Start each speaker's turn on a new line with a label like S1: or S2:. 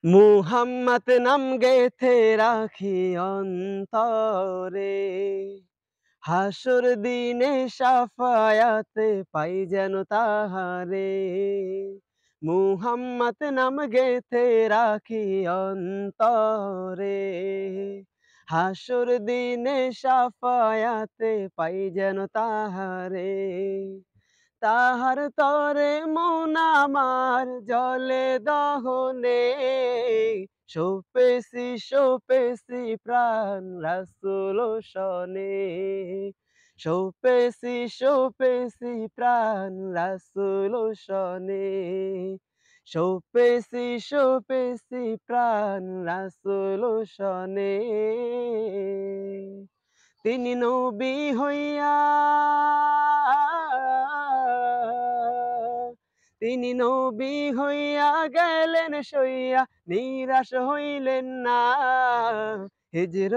S1: মুহাম্মদ নাম গেথে রাখি অন্তরে, হাসর দিনে শাফায়াতে পাই যেন তাহারে। মুহাম্মদ নাম গেথে রাখি অন্তরে, হাসর দিনে শাফায়াতে পাই যেন তাহারে। তাহার তরে মন আমার জলে দহনে, সপেছি প্রাণ রাসূল শনে। সপেছি প্রাণ রাসূল শনে। সপেছি প্রাণ রাসূল শনে। তিনি নবী হইয়া, তিনি নবী হইয়া গেলেন সইয়া, নিরাশ হইলেন না। হিজরত